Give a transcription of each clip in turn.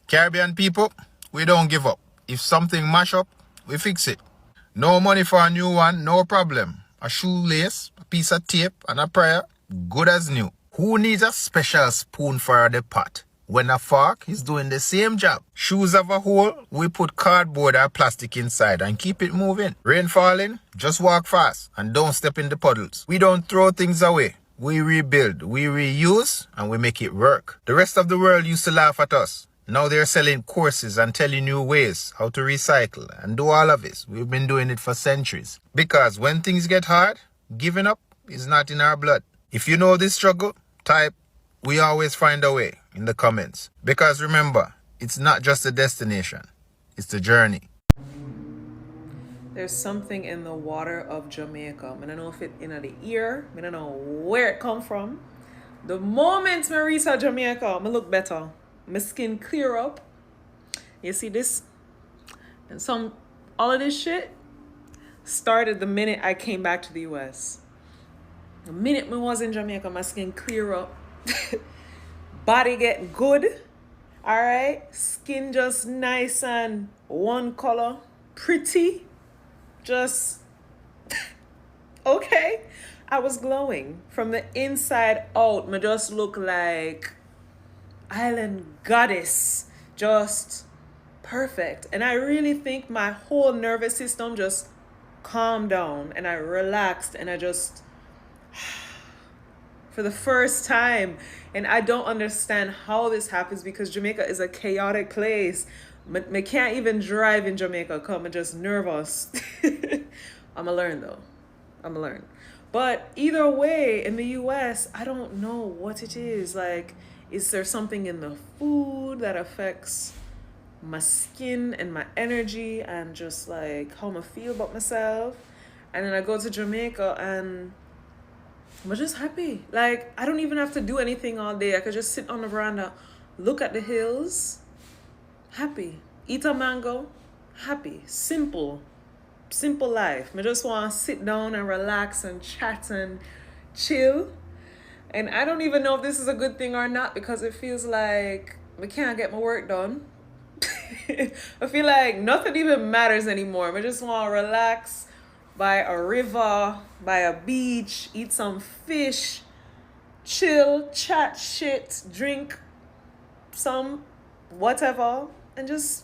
Caribbean people, we don't give up. If something mash up, we fix it. No money for a new one, no problem. A shoelace, a piece of tape, and a prayer, good as new. Who needs a special spoon for the pot when a fork is doing the same job? Shoes have a hole, we put cardboard or plastic inside and keep it moving. Rain falling, just walk fast and don't step in the puddles. We don't throw things away. We rebuild, we reuse, and we make it work. The rest of the world used to laugh at us. Now they're selling courses and telling you ways how to recycle and do all of this. We've been doing it for centuries. Because when things get hard, giving up is not in our blood. If you know this struggle, type, "We always find a way" in the comments. Because remember, it's not just a destination, it's the journey. There's something in the water of Jamaica. I don't know if it's in the ear. I don't know where it come from. The moment I reach Jamaica, I look better. My skin clear up. You see this? And all of this shit started the minute I came back to the US. The minute I was in Jamaica, my skin clear up. Body get good. All right? Skin just nice and one color. Pretty. Just okay. I was glowing from the inside out. I just look like island goddess, just perfect. And I really think my whole nervous system just calmed down and I relaxed and I just for the first time. And I don't understand how this happens because Jamaica is a chaotic place. I can't even drive in Jamaica. I'm just nervous. I'ma learn though. I'ma learn. But either way, in the US, I don't know what it is. Like, is there something in the food that affects my skin and my energy and just like how I feel about myself? And then I go to Jamaica and I'm just happy. Like, I don't even have to do anything all day. I could just sit on the veranda, look at the hills, happy. Eat a mango, happy. Simple life. I just want to sit down and relax and chat and chill. And I don't even know if this is a good thing or not because it feels like I can't get my work done. I feel like nothing even matters anymore. I just want to relax by a river, by a beach, eat some fish, chill, chat shit, drink some whatever, and just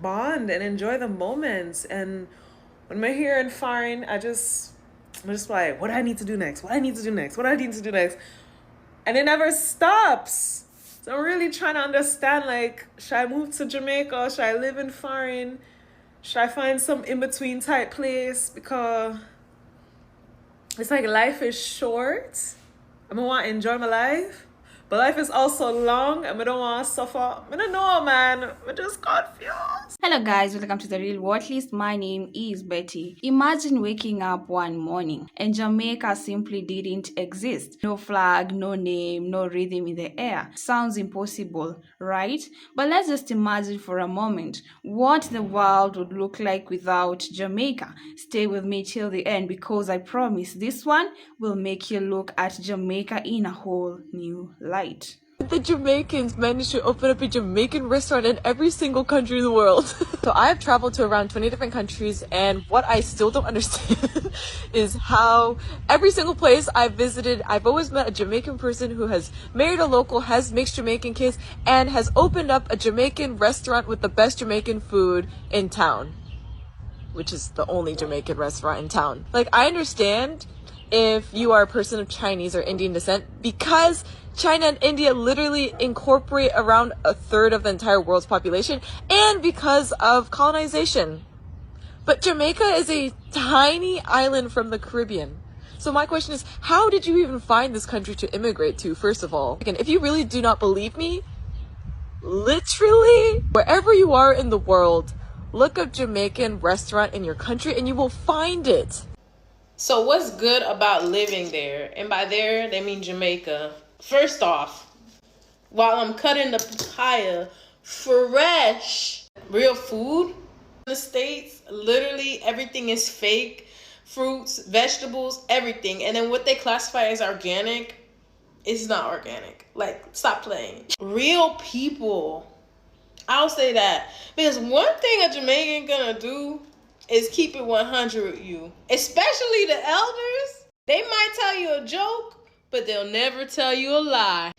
bond and enjoy the moments. And when I'm here in foreign, I'm just like, what do I need to do next? What do I need to do next? What do I need to do next? And it never stops. So I'm really trying to understand, like, should I move to Jamaica? Should I live in foreign? Should I find some in-between type place? Because it's like life is short. I'm gonna want to enjoy my life. But life is also long and I don't want to suffer. I don't know, man. I'm just confused. Hello guys, welcome to the Real Watch List. My name is Betty. Imagine waking up one morning and Jamaica simply didn't exist. No flag, no name, no rhythm in the air. Sounds impossible, right? But let's just imagine for a moment what the world would look like without Jamaica. Stay with me till the end because I promise this one will make you look at Jamaica in a whole new light. The Jamaicans managed to open up a Jamaican restaurant in every single country in the world. So I have traveled to around 20 different countries, and what I still don't understand is how every single place I've visited, I've always met a Jamaican person who has married a local, has mixed Jamaican kids, and has opened up a Jamaican restaurant with the best Jamaican food in town, which is the only Jamaican restaurant in town. Like, I understand if you are a person of Chinese or Indian descent, because China and India literally incorporate around a third of the entire world's population, and because of colonization. But Jamaica is a tiny island from the Caribbean. So my question is, how did you even find this country to immigrate to, first of all? Again, if you really do not believe me, literally, wherever you are in the world, look up Jamaican restaurant in your country and you will find it. So what's good about living there? And by there, they mean Jamaica. First off, while I'm cutting the papaya, fresh, real food in the States, literally everything is fake. Fruits, vegetables, everything. And then what they classify as organic is not organic. Like, stop playing. Real people I'll say that. Because one thing a Jamaican gonna do is keep it 100 with you. Especially the elders. They might tell you a joke, but they'll never tell you a lie.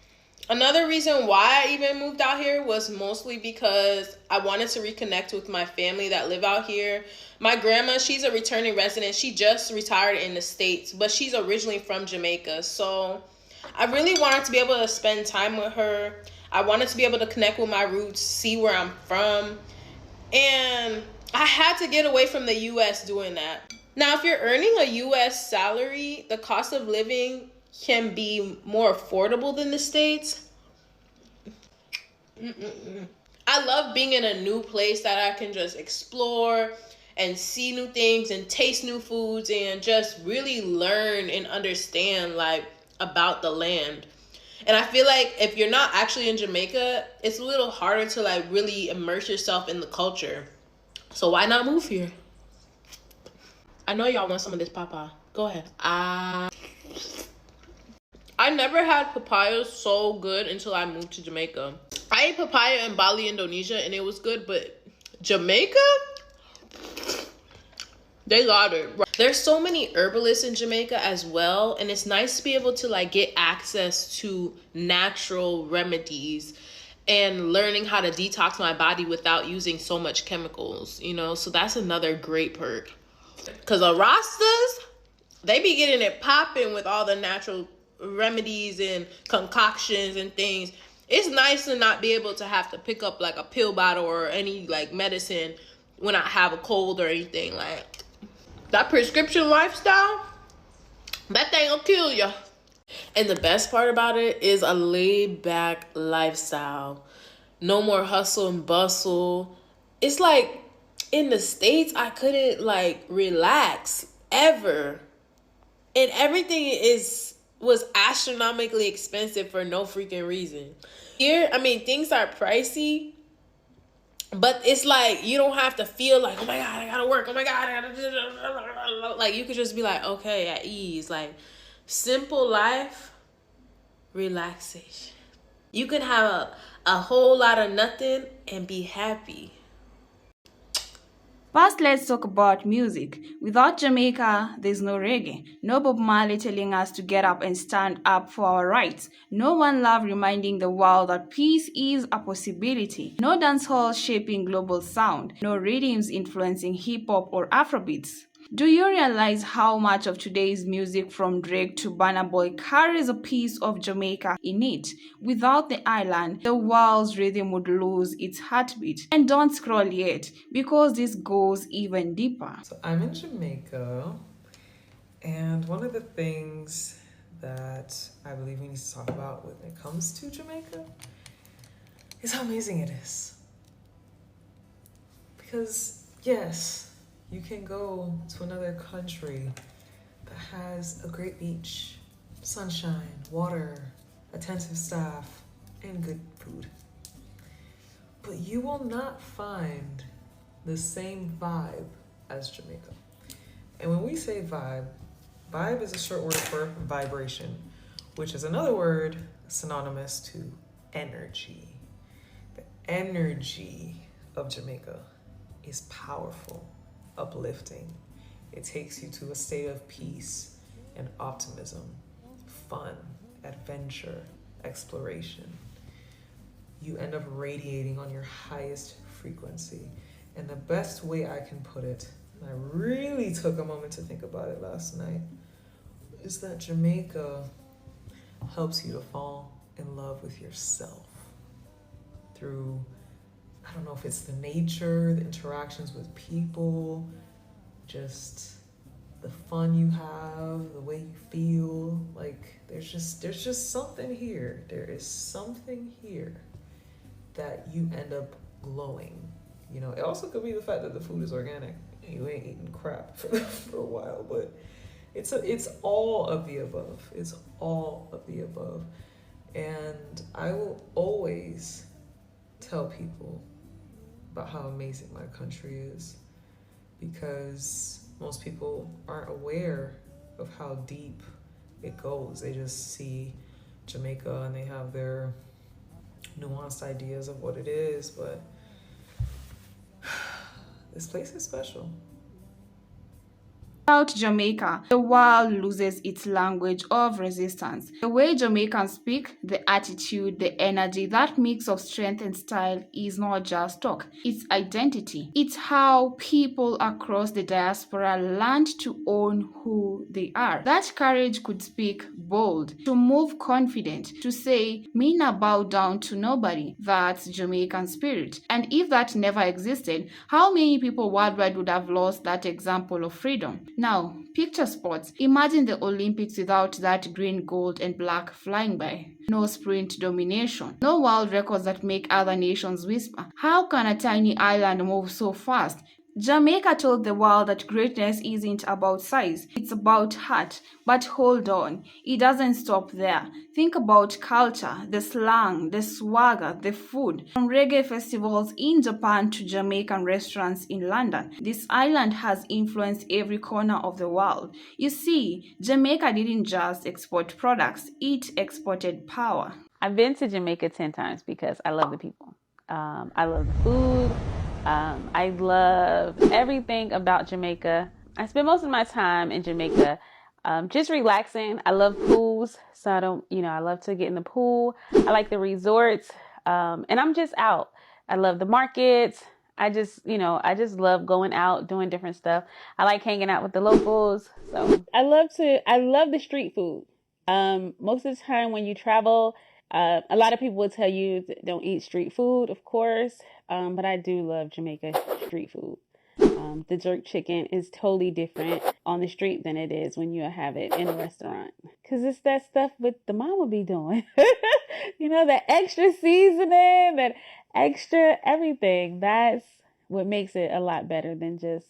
Another reason why I even moved out here was mostly because I wanted to reconnect with my family that live out here. My grandma, she's a returning resident. She just retired in the States, but she's originally from Jamaica. So I really wanted to be able to spend time with her. I wanted to be able to connect with my roots, see where I'm from. And I had to get away from the US doing that. Now, if you're earning a US salary, the cost of living can be more affordable than the States. I love being in a new place that I can just explore and see new things and taste new foods and just really learn and understand like about the land. And I feel like if you're not actually in Jamaica, it's a little harder to like really immerse yourself in the culture. So why not move here? I know y'all want some of this papa. Go ahead. I never had papaya so good until I moved to Jamaica. I ate papaya in Bali, Indonesia, and it was good, but Jamaica? They got it. There's so many herbalists in Jamaica as well, and it's nice to be able to like get access to natural remedies and learning how to detox my body without using so much chemicals, you know? So that's another great perk. Because the Rastas, they be getting it popping with all the natural remedies and concoctions and things. It's nice to not be able to have to pick up like a pill bottle or any like medicine when I have a cold or anything. Like that prescription lifestyle, that thing will kill you. And the best part about it is a laid back lifestyle. No more hustle and bustle. It's like in the States, I couldn't like relax ever. And everything was astronomically expensive for no freaking reason. Here, I mean, things are pricey, but it's like you don't have to feel like, oh my God, I gotta work. Oh my God, I gotta... Like you could just be like, okay, at ease. Like simple life, relaxation. You can have a whole lot of nothing and be happy. First, let's talk about music. Without Jamaica, there's no reggae. No Bob Marley telling us to get up and stand up for our rights. No One Love reminding the world that peace is a possibility. No dancehall shaping global sound. No rhythms influencing hip-hop or Afrobeats. Do you realize how much of today's music from Drake to Burna Boy carries a piece of Jamaica in it? Without the island, the world's rhythm would lose its heartbeat. And don't scroll yet, because this goes even deeper. So I'm in Jamaica, and one of the things that I believe we need to talk about when it comes to Jamaica is how amazing it is. Because yes, you can go to another country that has a great beach, sunshine, water, attentive staff, and good food. But you will not find the same vibe as Jamaica. And when we say vibe is a short word for vibration, which is another word synonymous to energy. The energy of Jamaica is powerful, uplifting. It takes you to a state of peace and optimism, fun, adventure, exploration. You end up radiating on your highest frequency. And the best way I can put it, and I really took a moment to think about it last night, is that Jamaica helps you to fall in love with yourself through, I don't know if it's the nature, the interactions with people, just the fun you have, the way you feel. Like there's just something here. There is something here that you end up glowing. You know, it also could be the fact that the food is organic. You ain't eating crap for a while, but it's all of the above. It's all of the above. And I will always tell people about how amazing my country is, because most people aren't aware of how deep it goes. They just see Jamaica and they have their nuanced ideas of what it is, but This place is special. Without Jamaica, the world loses its language of resistance. The way Jamaicans speak, the attitude, the energy, that mix of strength and style is not just talk, it's identity. It's how people across the diaspora learned to own who they are. That courage could speak bold, to move confident, to say, me na bow down to nobody. That's Jamaican spirit. And if that never existed, how many people worldwide would have lost that example of freedom? Now, picture sports. Imagine the Olympics without that green, gold, and black flying by. No sprint domination. No world records that make other nations whisper. How can a tiny island move so fast? Jamaica told the world that greatness isn't about size, it's about heart. But hold on, it doesn't stop there. Think about culture, the slang, the swagger, the food. From reggae festivals in Japan to Jamaican restaurants in London, this island has influenced every corner of the world. You see, Jamaica didn't just export products, it exported power. I've been to Jamaica 10 times because I love the people. I love the food. I love everything about Jamaica. I spend most of my time in Jamaica just relaxing. I love pools, so I love to get in the pool. I like the resorts, and I'm just out. I love the markets. I just love going out, doing different stuff. I like hanging out with the locals. So I love the street food. Most of the time when you travel, a lot of people will tell you don't eat street food, of course. But I do love Jamaica street food. The jerk chicken is totally different on the street than it is when you have it in a restaurant. Because it's that stuff with the mama be doing. That extra seasoning, that extra everything. That's what makes it a lot better than just,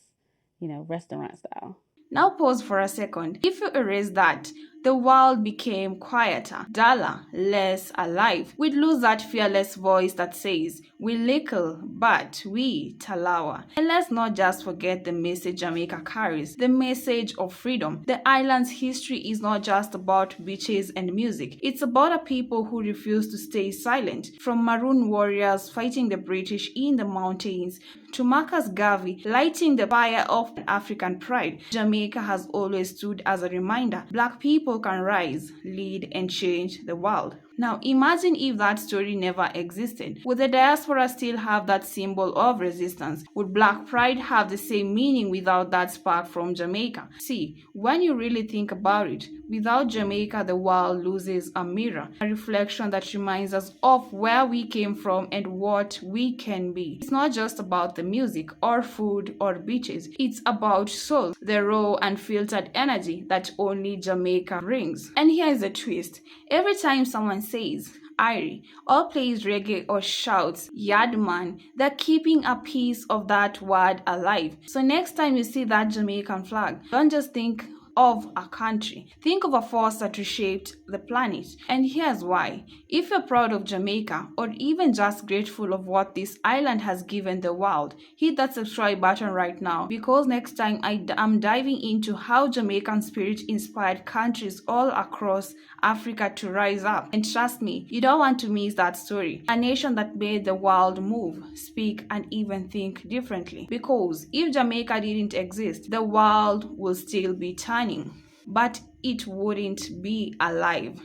restaurant style. Now pause for a second. If you erase that, the world became quieter, duller, less alive. We'd lose that fearless voice that says, we little, but we Talawa. And let's not just forget the message Jamaica carries, the message of freedom. The island's history is not just about beaches and music. It's about a people who refuse to stay silent. From maroon warriors fighting the British in the mountains to Marcus Garvey lighting the fire of African pride, Jamaica has always stood as a reminder. Black people can rise, lead, and change the world. Now imagine if that story never existed. Would the diaspora still have that symbol of resistance? Would Black pride have the same meaning without that spark from Jamaica? See, when you really think about it, without Jamaica the world loses a mirror, a reflection that reminds us of where we came from and what we can be. It's not just about the music or food or beaches. It's about soul, the raw and filtered energy that only Jamaica brings. And here is a twist. Every time someone says Irie or plays reggae or shouts Yardman, they're keeping a piece of that word alive. So next time you see that Jamaican flag, don't just think of a country. Think of a force that reshaped the planet. And here's why. If you're proud of Jamaica or even just grateful of what this island has given the world, hit that subscribe button right now, because next time I'm diving into how Jamaican spirit inspired countries all across Africa to rise up. And trust me, you don't want to miss that story. A nation that made the world move, speak, and even think differently. Because if Jamaica didn't exist, the world will still be turning, but it wouldn't be alive.